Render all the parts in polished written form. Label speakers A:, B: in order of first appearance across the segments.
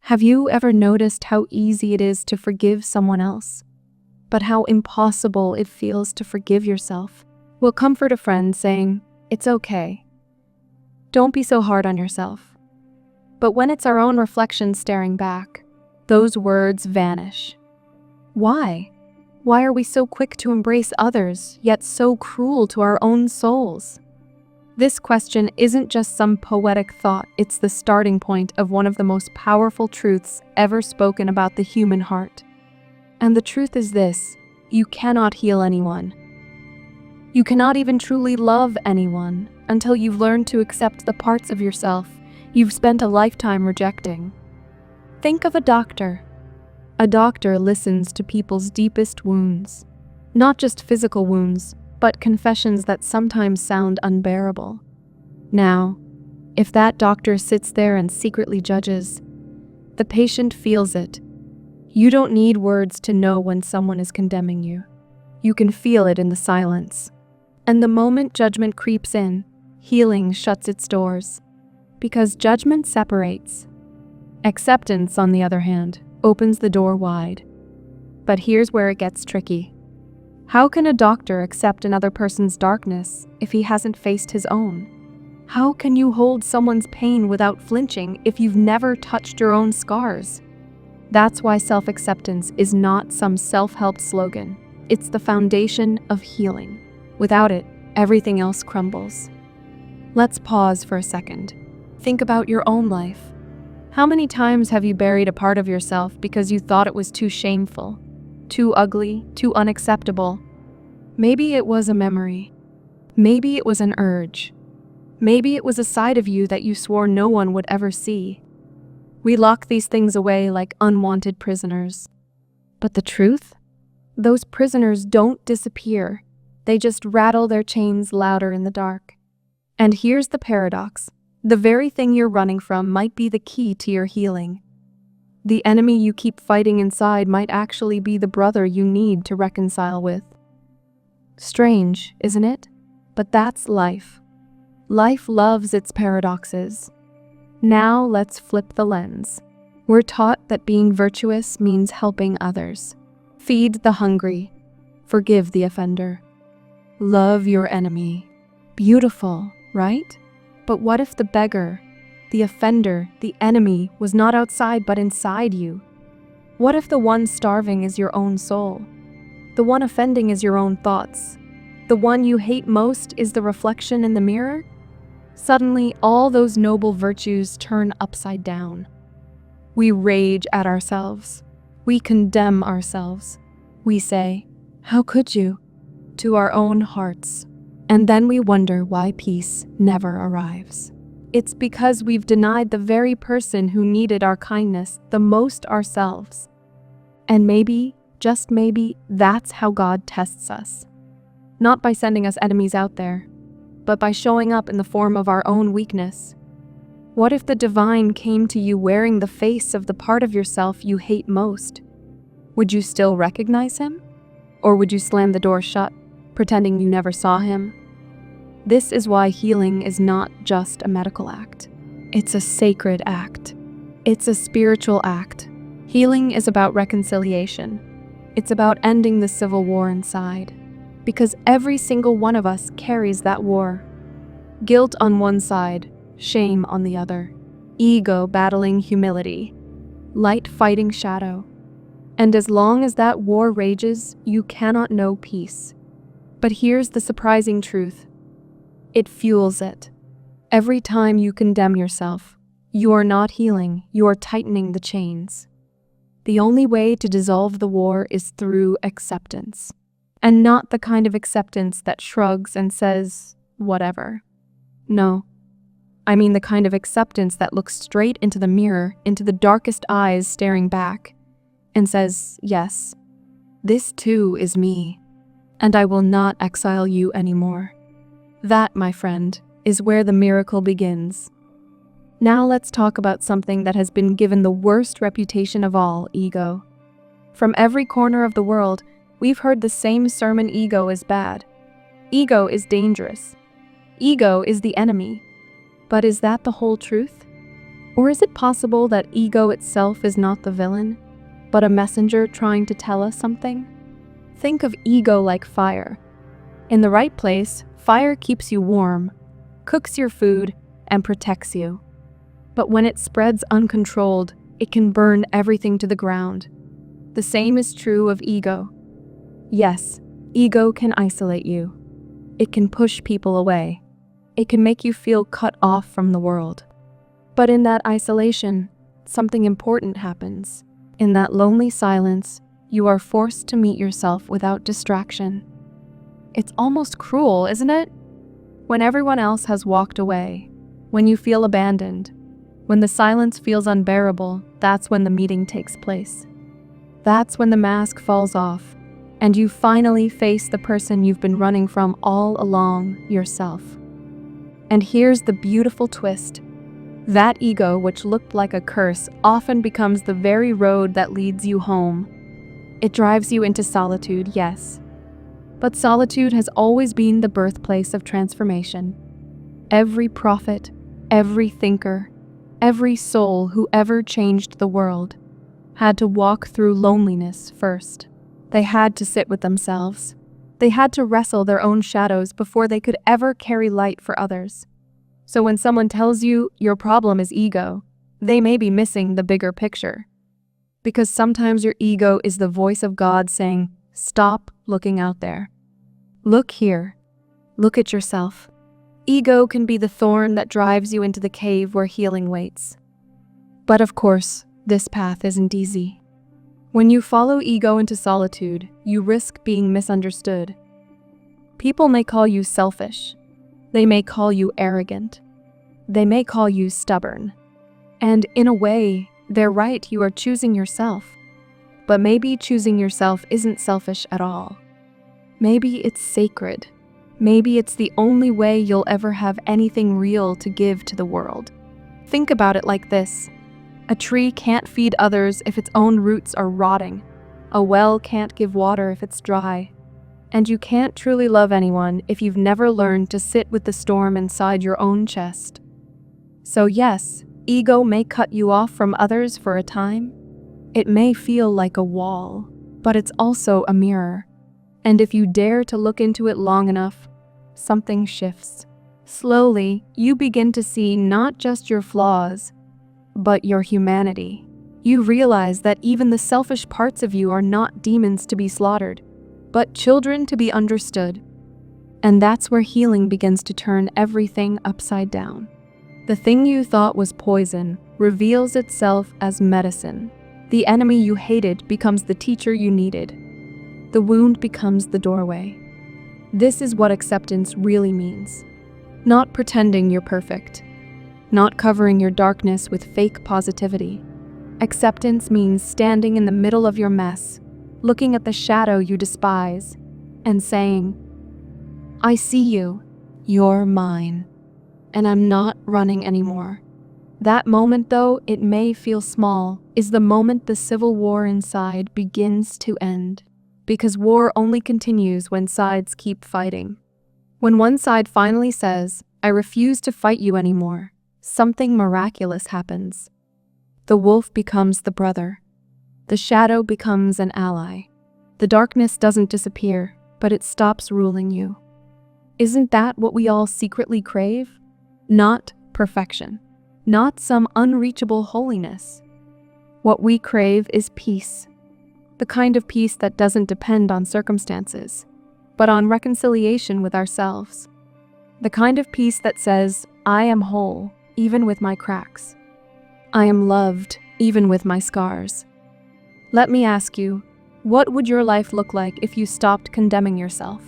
A: Have you ever noticed how easy it is to forgive someone else, but how impossible it feels to forgive yourself? We'll comfort a friend saying, "It's okay. Don't be so hard on yourself." But when it's our own reflection staring back, those words vanish. Why? Why are we so quick to embrace others, yet so cruel to our own souls? This question isn't just some poetic thought, it's the starting point of one of the most powerful truths ever spoken about the human heart. And the truth is this: you cannot heal anyone. You cannot even truly love anyone until you've learned to accept the parts of yourself you've spent a lifetime rejecting. Think of a doctor. A doctor listens to people's deepest wounds, not just physical wounds, but confessions that sometimes sound unbearable. Now, if that doctor sits there and secretly judges, the patient feels it. You don't need words to know when someone is condemning you. You can feel it in the silence. And the moment judgment creeps in, healing shuts its doors. Because judgment separates. Acceptance, on the other hand, opens the door wide. But here's where it gets tricky. How can a doctor accept another person's darkness if he hasn't faced his own? How can you hold someone's pain without flinching if you've never touched your own scars? That's why self-acceptance is not some self-help slogan. It's the foundation of healing. Without it, everything else crumbles. Let's pause for a second. Think about your own life. How many times have you buried a part of yourself because you thought it was too shameful? Too ugly, too unacceptable? Maybe it was a memory. Maybe it was an urge. Maybe it was a side of you that you swore no one would ever see. We lock these things away like unwanted prisoners. But the truth? Those prisoners don't disappear. They just rattle their chains louder in the dark. And here's the paradox. The very thing you're running from might be the key to your healing. The enemy you keep fighting inside might actually be the brother you need to reconcile with. Strange, isn't it? But that's life. Life loves its paradoxes. Now let's flip the lens. We're taught that being virtuous means helping others. Feed the hungry. Forgive the offender. Love your enemy. Beautiful, right? But what if the beggar, the offender, the enemy was not outside but inside you? What if the one starving is your own soul? The one offending is your own thoughts? The one you hate most is the reflection in the mirror? Suddenly, all those noble virtues turn upside down. We rage at ourselves. We condemn ourselves. We say, "How could you?" to our own hearts. And then we wonder why peace never arrives. It's because we've denied the very person who needed our kindness the most ourselves. And maybe, just maybe, that's how God tests us. Not by sending us enemies out there, but by showing up in the form of our own weakness. What if the divine came to you wearing the face of the part of yourself you hate most? Would you still recognize him? Or would you slam the door shut, pretending you never saw him? This is why healing is not just a medical act. It's a sacred act. It's a spiritual act. Healing is about reconciliation. It's about ending the civil war inside. Because every single one of us carries that war. Guilt on one side, shame on the other. Ego battling humility. Light fighting shadow. And as long as that war rages, you cannot know peace. But here's the surprising truth. It fuels it. Every time you condemn yourself, you are not healing, you are tightening the chains. The only way to dissolve the war is through acceptance. And not the kind of acceptance that shrugs and says, whatever. No. I mean the kind of acceptance that looks straight into the mirror, into the darkest eyes staring back, and says, yes, this too is me, and I will not exile you anymore. That, my friend, is where the miracle begins. Now let's talk about something that has been given the worst reputation of all, ego. From every corner of the world, we've heard the same sermon: ego is bad. Ego is dangerous. Ego is the enemy. But is that the whole truth? Or is it possible that ego itself is not the villain, but a messenger trying to tell us something? Think of ego like fire. In the right place, fire keeps you warm, cooks your food, and protects you. But when it spreads uncontrolled, it can burn everything to the ground. The same is true of ego. Yes, ego can isolate you. It can push people away. It can make you feel cut off from the world. But in that isolation, something important happens. In that lonely silence, you are forced to meet yourself without distraction. It's almost cruel, isn't it? When everyone else has walked away, when you feel abandoned, when the silence feels unbearable, that's when the meeting takes place. That's when the mask falls off, and you finally face the person you've been running from all along, yourself. And here's the beautiful twist. That ego, which looked like a curse, often becomes the very road that leads you home. It drives you into solitude, yes. But solitude has always been the birthplace of transformation. Every prophet, every thinker, every soul who ever changed the world had to walk through loneliness first. They had to sit with themselves. They had to wrestle their own shadows before they could ever carry light for others. So when someone tells you your problem is ego, they may be missing the bigger picture. Because sometimes your ego is the voice of God saying, stop looking out there. Look here. Look at yourself. Ego can be the thorn that drives you into the cave where healing waits. But of course, this path isn't easy. When you follow ego into solitude, you risk being misunderstood. People may call you selfish. They may call you arrogant. They may call you stubborn. And in a way, they're right, you are choosing yourself. But maybe choosing yourself isn't selfish at all. Maybe it's sacred. Maybe it's the only way you'll ever have anything real to give to the world. Think about it like this. A tree can't feed others if its own roots are rotting. A well can't give water if it's dry. And you can't truly love anyone if you've never learned to sit with the storm inside your own chest. So yes, ego may cut you off from others for a time. It may feel like a wall, but it's also a mirror. And if you dare to look into it long enough, something shifts. Slowly, you begin to see not just your flaws, but your humanity. You realize that even the selfish parts of you are not demons to be slaughtered, but children to be understood. And that's where healing begins to turn everything upside down. The thing you thought was poison reveals itself as medicine. The enemy you hated becomes the teacher you needed. The wound becomes the doorway. This is what acceptance really means. Not pretending you're perfect. Not covering your darkness with fake positivity. Acceptance means standing in the middle of your mess, looking at the shadow you despise, and saying, I see you, you're mine, and I'm not running anymore. That moment, though it may feel small, is the moment the civil war inside begins to end. Because war only continues when sides keep fighting. When one side finally says, I refuse to fight you anymore, something miraculous happens. The wolf becomes the brother. The shadow becomes an ally. The darkness doesn't disappear, but it stops ruling you. Isn't that what we all secretly crave? Not perfection. Not some unreachable holiness. What we crave is peace. The kind of peace that doesn't depend on circumstances, but on reconciliation with ourselves. The kind of peace that says, I am whole, even with my cracks. I am loved, even with my scars. Let me ask you, what would your life look like if you stopped condemning yourself?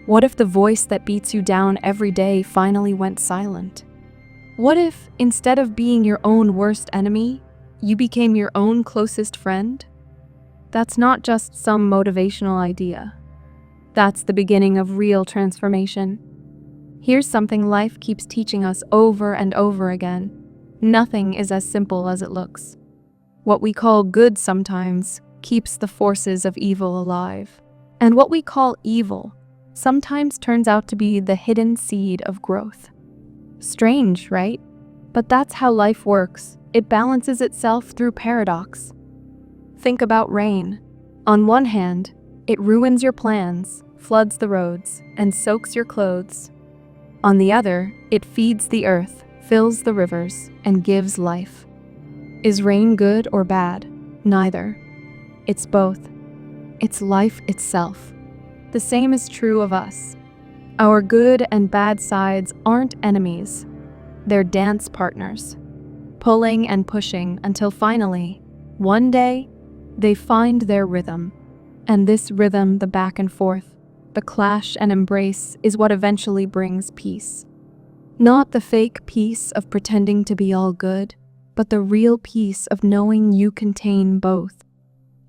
A: What if the voice that beats you down every day finally went silent? What if, instead of being your own worst enemy, you became your own closest friend? That's not just some motivational idea. That's the beginning of real transformation. Here's something life keeps teaching us over and over again. Nothing is as simple as it looks. What we call good sometimes keeps the forces of evil alive. And what we call evil sometimes turns out to be the hidden seed of growth. Strange, right? But that's how life works. It balances itself through paradox. Think about rain. On one hand, it ruins your plans, floods the roads, and soaks your clothes. On the other, it feeds the earth, fills the rivers, and gives life. Is rain good or bad? Neither. It's both. It's life itself. The same is true of us. Our good and bad sides aren't enemies. They're dance partners, pulling and pushing until finally, one day, they find their rhythm. And this rhythm, the back and forth, the clash and embrace, is what eventually brings peace. Not the fake peace of pretending to be all good, but the real peace of knowing you contain both.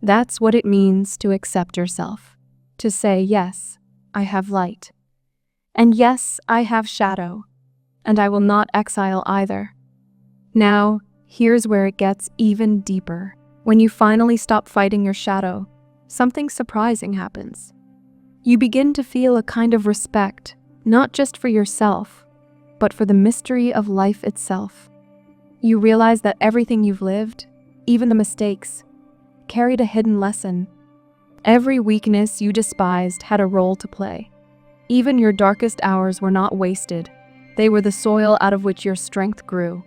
A: That's what it means to accept yourself. To say, yes, I have light. And yes, I have shadow. And I will not exile either. Now, here's where it gets even deeper. When you finally stop fighting your shadow, something surprising happens. You begin to feel a kind of respect, not just for yourself, but for the mystery of life itself. You realize that everything you've lived, even the mistakes, carried a hidden lesson. Every weakness you despised had a role to play. Even your darkest hours were not wasted. They were the soil out of which your strength grew.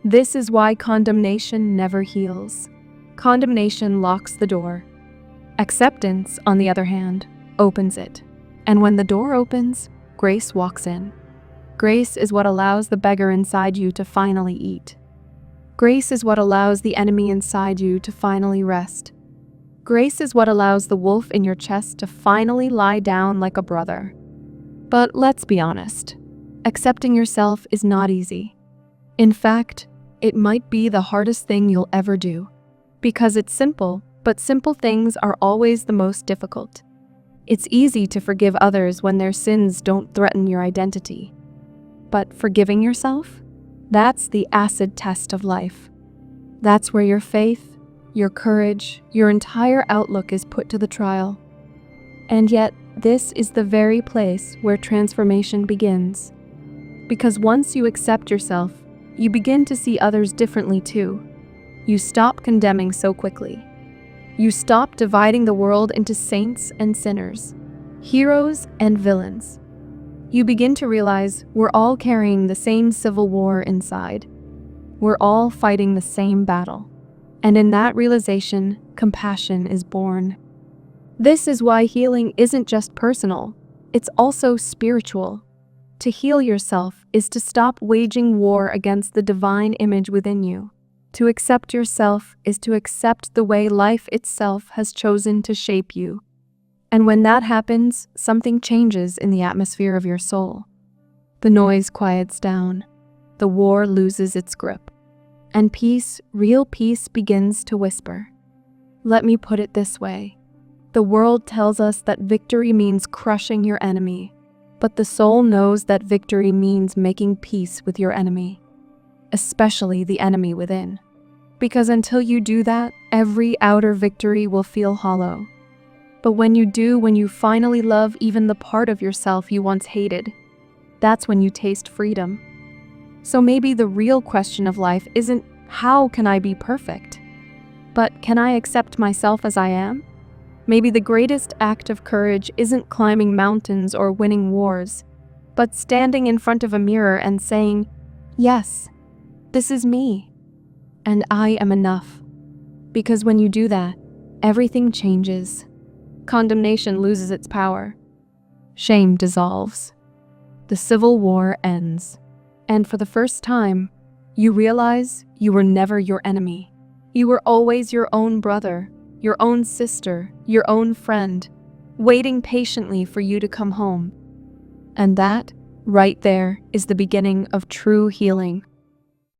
A: This is why condemnation never heals. Condemnation locks the door. Acceptance, on the other hand, opens it. And when the door opens, grace walks in. Grace is what allows the beggar inside you to finally eat. Grace is what allows the enemy inside you to finally rest. Grace is what allows the wolf in your chest to finally lie down like a brother. But let's be honest. Accepting yourself is not easy. In fact, it might be the hardest thing you'll ever do. Because it's simple, but simple things are always the most difficult. It's easy to forgive others when their sins don't threaten your identity. But forgiving yourself? That's the acid test of life. That's where your faith, your courage, your entire outlook is put to the trial. And yet, this is the very place where transformation begins. Because once you accept yourself, you begin to see others differently too. You stop condemning so quickly. You stop dividing the world into saints and sinners, heroes and villains. You begin to realize we're all carrying the same civil war inside. We're all fighting the same battle. And in that realization, compassion is born. This is why healing isn't just personal, it's also spiritual. To heal yourself is to stop waging war against the divine image within you. To accept yourself is to accept the way life itself has chosen to shape you. And when that happens, something changes in the atmosphere of your soul. The noise quiets down. The war loses its grip. And peace, real peace, begins to whisper. Let me put it this way. The world tells us that victory means crushing your enemy, but the soul knows that victory means making peace with your enemy, especially the enemy within. Because until you do that, every outer victory will feel hollow. But when you do, when you finally love even the part of yourself you once hated, that's when you taste freedom. So maybe the real question of life isn't, how can I be perfect? But can I accept myself as I am? Maybe the greatest act of courage isn't climbing mountains or winning wars, but standing in front of a mirror and saying, yes, this is me, and I am enough. Because when you do that, everything changes. Condemnation loses its power. Shame dissolves. The civil war ends. And for the first time, you realize you were never your enemy. You were always your own brother, your own sister, your own friend, waiting patiently for you to come home. And that, right there, is the beginning of true healing.